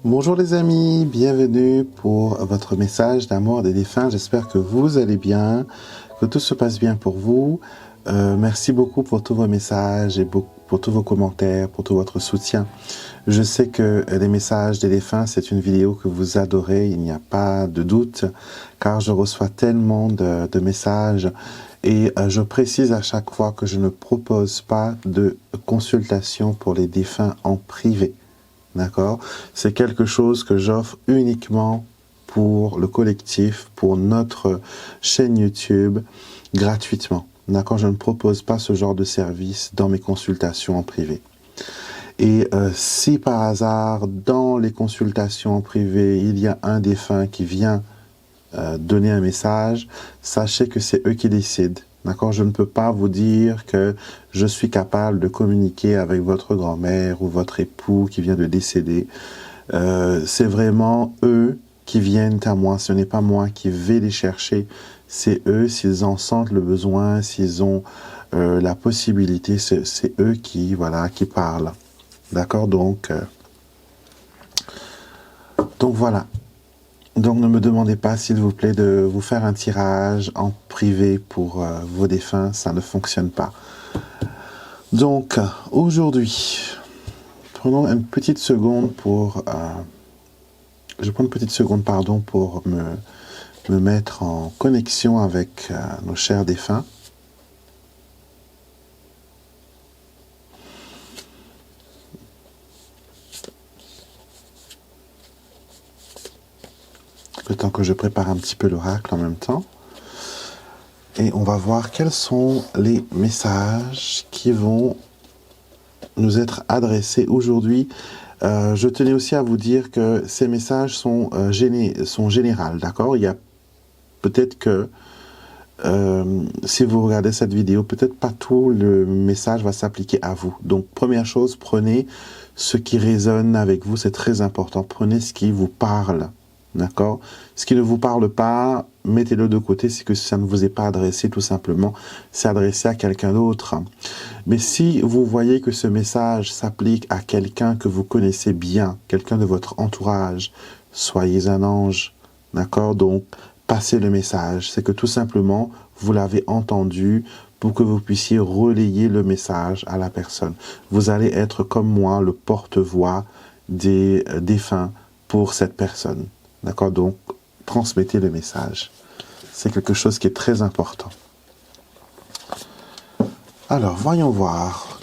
Bonjour les amis, bienvenue pour votre message d'amour des défunts. J'espère que vous allez bien, que tout se passe bien pour vous. Merci beaucoup pour tous vos messages et pour tous vos commentaires, pour tout votre soutien. Je sais que les messages des défunts, c'est une vidéo que vous adorez, il n'y a pas de doute, car je reçois tellement de messages et je précise à chaque fois que je ne propose pas de consultation pour les défunts en privé. D'accord? C'est quelque chose que j'offre uniquement pour le collectif, pour notre chaîne YouTube, gratuitement. D'accord? Je ne propose pas ce genre de service dans mes consultations en privé. Et si par hasard, dans les consultations en privé, il y a un défunt qui vient donner un message, sachez que c'est eux qui décident. D'accord? Je ne peux pas vous dire que je suis capable de communiquer avec votre grand-mère ou votre époux qui vient de décéder. C'est vraiment eux qui viennent à moi. Ce n'est pas moi qui vais les chercher. C'est eux, s'ils en sentent le besoin, s'ils ont la possibilité, c'est eux qui, voilà, qui parlent. D'accord? Donc voilà. Donc ne me demandez pas, s'il vous plaît, de vous faire un tirage en privé pour vos défunts, ça ne fonctionne pas. Donc aujourd'hui, prenons une petite seconde pour... je prends une petite seconde, pardon, pour me mettre en connexion avec nos chers défunts. Le temps que je prépare un petit peu l'oracle en même temps. Et on va voir quels sont les messages qui vont nous être adressés aujourd'hui. Je tenais aussi à vous dire que ces messages sont généraux, d'accord? Il y a peut-être que si vous regardez cette vidéo, peut-être pas tout le message va s'appliquer à vous. Donc, première chose, prenez ce qui résonne avec vous, c'est très important. Prenez ce qui vous parle, d'accord? Ce qui ne vous parle pas, mettez-le de côté, c'est que ça ne vous est pas adressé tout simplement. C'est adressé à quelqu'un d'autre. Mais si vous voyez que ce message s'applique à quelqu'un que vous connaissez bien, quelqu'un de votre entourage, soyez un ange, d'accord? Donc, passez le message. C'est que tout simplement, vous l'avez entendu pour que vous puissiez relayer le message à la personne. Vous allez être comme moi, le porte-voix des défunts pour cette personne. D'accord? Donc, transmettez le message. C'est quelque chose qui est très important. Alors, voyons voir.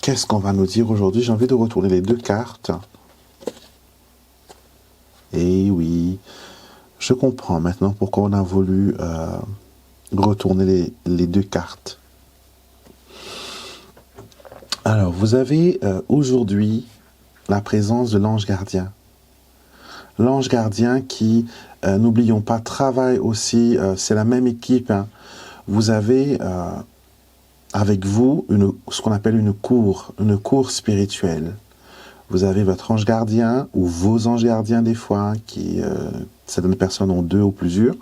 Qu'est-ce qu'on va nous dire aujourd'hui? J'ai envie de retourner les deux cartes. Et oui, je comprends maintenant pourquoi on a voulu retourner les deux cartes. Alors, vous avez aujourd'hui la présence de l'ange gardien. L'ange gardien qui, n'oublions pas, travaille aussi, c'est la même équipe. Hein. Vous avez avec vous ce qu'on appelle une cour spirituelle. Vous avez votre ange gardien ou vos anges gardiens des fois, qui certaines personnes ont deux ou plusieurs.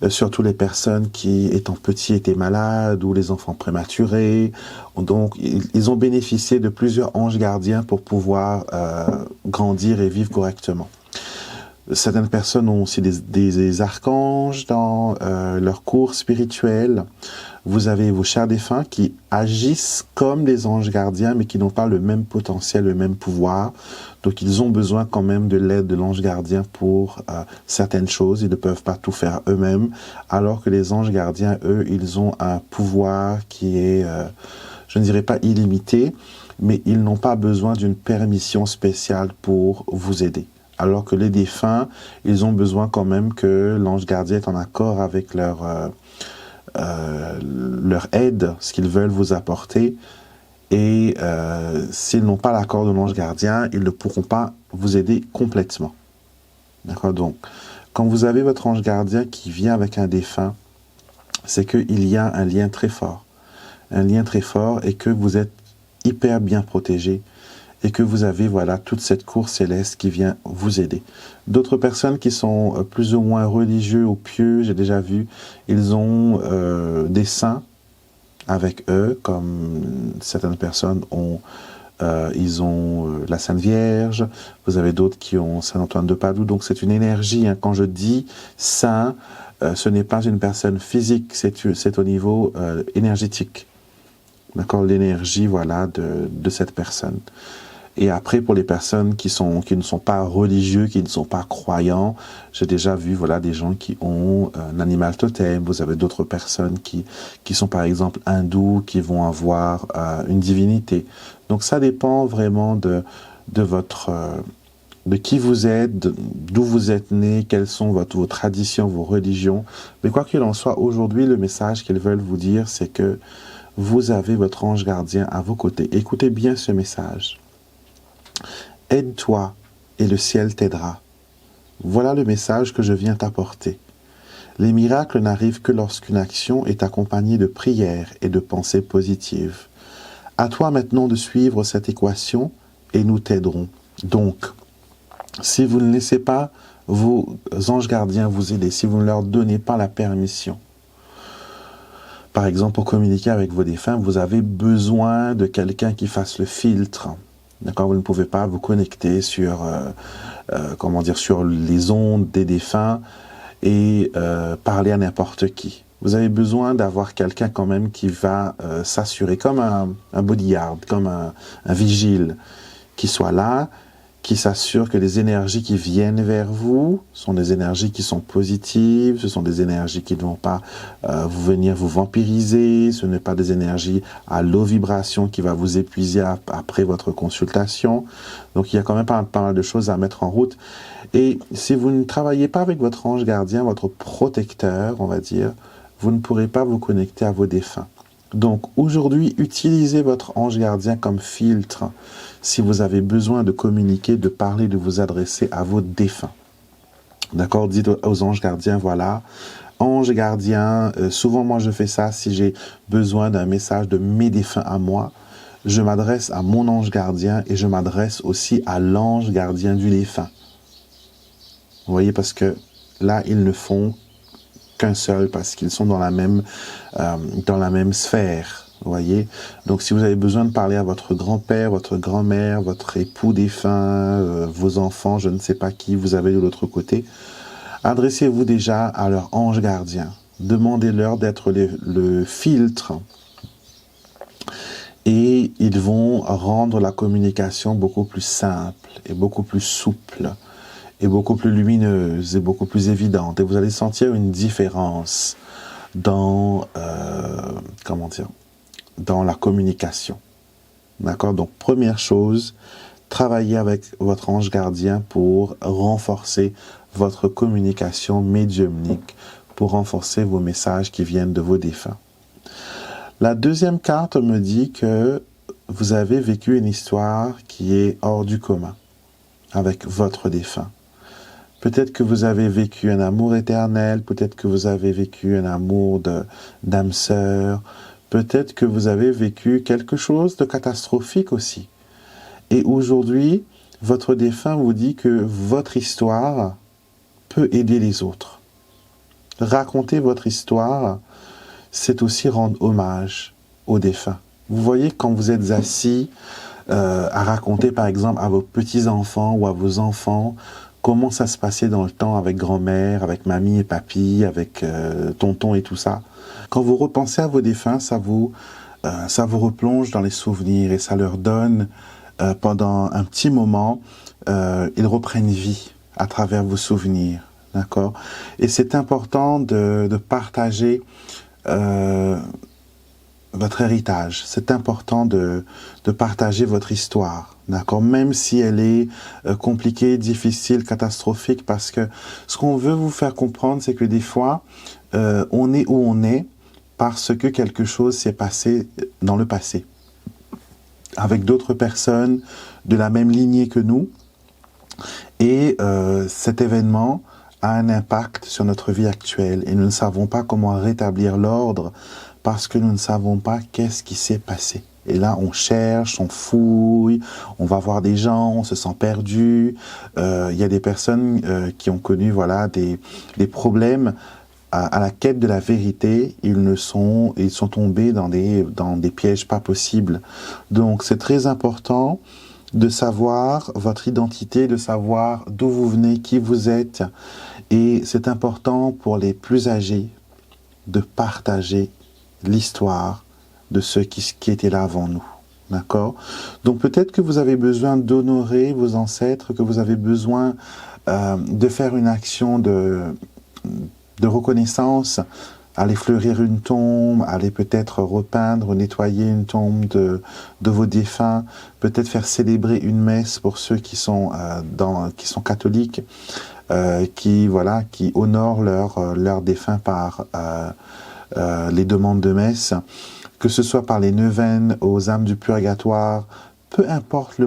Surtout les personnes qui, étant petits, étaient malades ou les enfants prématurés. Donc, ils ont bénéficié de plusieurs anges gardiens pour pouvoir grandir et vivre correctement. Certaines personnes ont aussi des archanges dans leur cours spirituel. Vous avez vos chers défunts qui agissent comme des anges gardiens, mais qui n'ont pas le même potentiel, le même pouvoir. Donc, ils ont besoin quand même de l'aide de l'ange gardien pour certaines choses. Ils ne peuvent pas tout faire eux-mêmes, alors que les anges gardiens, eux, ils ont un pouvoir qui est, je ne dirais pas illimité, mais ils n'ont pas besoin d'une permission spéciale pour vous aider. Alors que les défunts, ils ont besoin quand même que l'ange gardien est en accord avec leur aide, ce qu'ils veulent vous apporter. Et s'ils n'ont pas l'accord de l'ange gardien, ils ne pourront pas vous aider complètement. D'accord? Donc, quand vous avez votre ange gardien qui vient avec un défunt, c'est qu'il y a un lien très fort. Un lien très fort et que vous êtes hyper bien protégé. Et que vous avez, voilà, toute cette cour céleste qui vient vous aider. D'autres personnes qui sont plus ou moins religieux ou pieux, j'ai déjà vu, ils ont des saints avec eux, comme certaines personnes ont ils ont la Sainte Vierge, vous avez d'autres qui ont Saint Antoine de Padoue, donc c'est une énergie, hein. Quand je dis saint, ce n'est pas une personne physique, c'est au niveau énergétique, d'accord, l'énergie, voilà, de cette personne. Et après, pour les personnes qui ne sont pas religieux, qui ne sont pas croyants, j'ai déjà vu, voilà, des gens qui ont un animal totem. Vous avez d'autres personnes qui sont, par exemple, hindous, qui vont avoir une divinité. Donc, ça dépend vraiment de qui vous êtes, d'où vous êtes né, quelles sont vos traditions, vos religions. Mais quoi qu'il en soit, aujourd'hui, le message qu'ils veulent vous dire, c'est que vous avez votre ange gardien à vos côtés. Écoutez bien ce message. Aide-toi et le ciel t'aidera. Voilà le message que je viens t'apporter. Les miracles n'arrivent que lorsqu'une action est accompagnée de prières et de pensées positives. À toi maintenant de suivre cette équation et nous t'aiderons. Donc, si vous ne laissez pas vos anges gardiens vous aider, si vous ne leur donnez pas la permission, par exemple pour communiquer avec vos défunts, vous avez besoin de quelqu'un qui fasse le filtre. D'accord, vous ne pouvez pas vous connecter sur, sur les ondes des défunts et parler à n'importe qui. Vous avez besoin d'avoir quelqu'un quand même qui va s'assurer, comme un bodyguard, comme un vigile, qui soit là, qui s'assure que les énergies qui viennent vers vous sont des énergies qui sont positives, ce sont des énergies qui ne vont pas venir vous vampiriser, ce n'est pas des énergies à low vibration qui va vous épuiser après votre consultation. Donc il y a quand même pas mal de choses à mettre en route. Et si vous ne travaillez pas avec votre ange gardien, votre protecteur, on va dire, vous ne pourrez pas vous connecter à vos défunts. Donc aujourd'hui, utilisez votre ange gardien comme filtre si vous avez besoin de communiquer, de parler, de vous adresser à vos défunts. D'accord, dites aux anges gardiens, voilà, ange gardien, souvent moi je fais ça si j'ai besoin d'un message de mes défunts à moi, je m'adresse à mon ange gardien et je m'adresse aussi à l'ange gardien du défunt. Vous voyez, parce que là, ils ne font qu'un seul, parce qu'ils sont dans la même sphère, vous voyez. Donc si vous avez besoin de parler à votre grand-père, votre grand-mère, votre époux défunt, vos enfants, je ne sais pas qui vous avez de l'autre côté, adressez-vous déjà à leur ange gardien. Demandez-leur d'être le filtre et ils vont rendre la communication beaucoup plus simple et beaucoup plus souple et beaucoup plus lumineuse et beaucoup plus évidente. Et vous allez sentir une différence dans, dans la communication. D'accord? Donc, première chose, travaillez avec votre ange gardien pour renforcer votre communication médiumnique, pour renforcer vos messages qui viennent de vos défunts. La deuxième carte me dit que vous avez vécu une histoire qui est hors du commun avec votre défunt. Peut-être que vous avez vécu un amour éternel, peut-être que vous avez vécu un amour d'âme sœur, peut-être que vous avez vécu quelque chose de catastrophique aussi. Et aujourd'hui, votre défunt vous dit que votre histoire peut aider les autres. Raconter votre histoire, c'est aussi rendre hommage aux défunts. Vous voyez, quand vous êtes assis à raconter par exemple à vos petits-enfants ou à vos enfants comment ça se passait dans le temps avec grand-mère, avec mamie et papy, avec tonton et tout ça. Quand vous repensez à vos défunts, ça vous replonge dans les souvenirs et ça leur donne, pendant un petit moment, ils reprennent vie à travers vos souvenirs. D'accord? Et c'est important de partager votre héritage. C'est important de partager votre histoire. D'accord? Même si elle est compliquée, difficile, catastrophique, parce que ce qu'on veut vous faire comprendre, c'est que des fois, on est où on est parce que quelque chose s'est passé dans le passé. Avec d'autres personnes de la même lignée que nous. Et cet événement a un impact sur notre vie actuelle. Et nous ne savons pas comment rétablir l'ordre parce que nous ne savons pas qu'est-ce qui s'est passé. Et là, on cherche, on fouille, on va voir des gens, on se sent perdu. Il y a des personnes qui ont connu voilà, des problèmes à la quête de la vérité, ils sont tombés dans des pièges pas possibles. Donc c'est très important de savoir votre identité, de savoir d'où vous venez, qui vous êtes. Et c'est important pour les plus âgés de partager l'histoire de ceux qui étaient là avant nous. D'accord? Donc peut-être que vous avez besoin d'honorer vos ancêtres, que vous avez besoin de faire une action de reconnaissance, aller fleurir une tombe, aller peut-être repeindre, nettoyer une tombe de vos défunts, peut-être faire célébrer une messe pour ceux qui sont catholiques, qui honorent leurs défunts par les demandes de messe, que ce soit par les neuvaines aux âmes du purgatoire, peu importe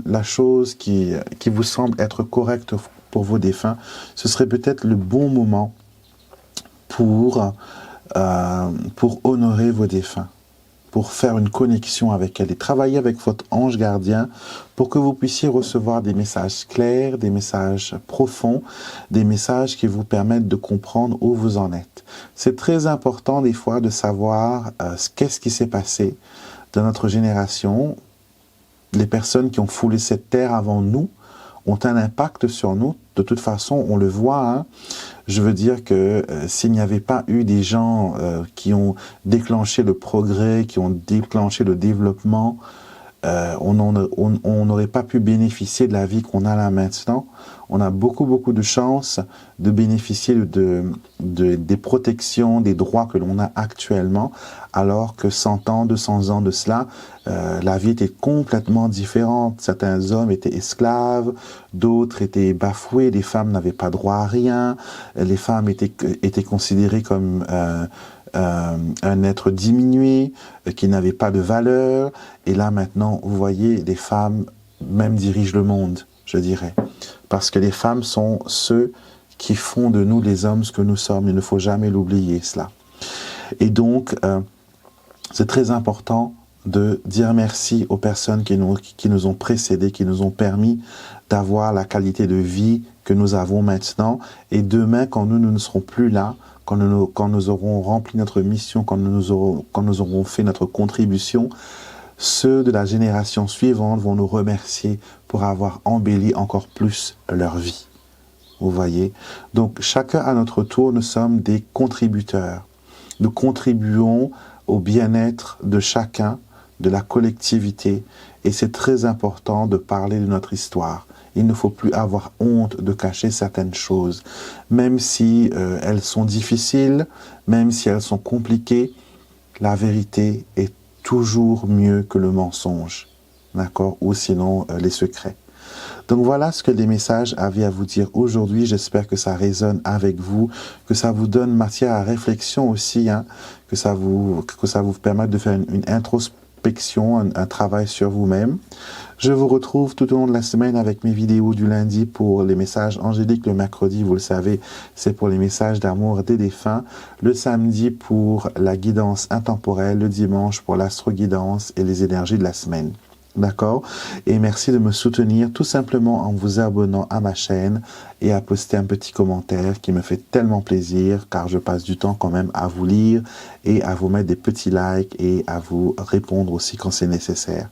la chose qui vous semble être correcte pour vos défunts, ce serait peut-être le bon moment pour honorer vos défunts, pour faire une connexion avec elle et travailler avec votre ange gardien pour que vous puissiez recevoir des messages clairs, des messages profonds, des messages qui vous permettent de comprendre où vous en êtes. C'est très important des fois de savoir qu'est-ce qui s'est passé dans notre génération. Les personnes qui ont foulé cette terre avant nous ont un impact sur nous. De toute façon, on le voit. Hein. Je veux dire que s'il n'y avait pas eu des gens qui ont déclenché le progrès, qui ont déclenché le développement, on n'aurait pas pu bénéficier de la vie qu'on a là maintenant. On a beaucoup de chance de bénéficier des protections, des droits que l'on a actuellement, alors que 100 ans, 200 ans de cela, la vie était complètement différente. Certains hommes étaient esclaves, d'autres étaient bafoués, les femmes n'avaient pas droit à rien, les femmes étaient considérées comme un être diminué, qui n'avait pas de valeur. Et là maintenant, vous voyez, les femmes même dirigent le monde, je dirais. Parce que les femmes sont ceux qui font de nous les hommes ce que nous sommes. Il ne faut jamais l'oublier, cela. Et donc, c'est très important de dire merci aux personnes qui nous ont précédés, qui nous ont permis d'avoir la qualité de vie que nous avons maintenant. Et demain, quand nous ne serons plus là, quand nous aurons rempli notre mission, quand nous aurons fait notre contribution, ceux de la génération suivante vont nous remercier pour avoir embelli encore plus leur vie. Vous voyez? Donc, chacun à notre tour, nous sommes des contributeurs. Nous contribuons au bien-être de chacun, de la collectivité, et c'est très important de parler de notre histoire. Il ne faut plus avoir honte de cacher certaines choses, même si elles sont difficiles, même si elles sont compliquées, la vérité est toujours mieux que le mensonge, d'accord? Ou sinon les secrets. Donc voilà ce que les messages avaient à vous dire aujourd'hui. J'espère que ça résonne avec vous, que ça vous donne matière à réflexion aussi, hein, que ça vous permette de faire une introspection, un travail sur vous-même. Je vous retrouve tout au long de la semaine avec mes vidéos du lundi pour les messages angéliques. Le mercredi, vous le savez, c'est pour les messages d'amour des défunts. Le samedi pour la guidance intemporelle. Le dimanche pour l'astro-guidance et les énergies de la semaine. D'accord? Et merci de me soutenir tout simplement en vous abonnant à ma chaîne et à poster un petit commentaire qui me fait tellement plaisir car je passe du temps quand même à vous lire et à vous mettre des petits likes et à vous répondre aussi quand c'est nécessaire.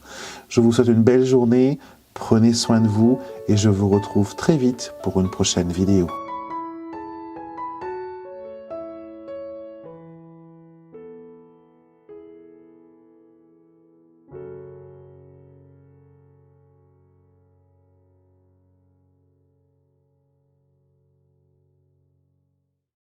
Je vous souhaite une belle journée, prenez soin de vous et je vous retrouve très vite pour une prochaine vidéo.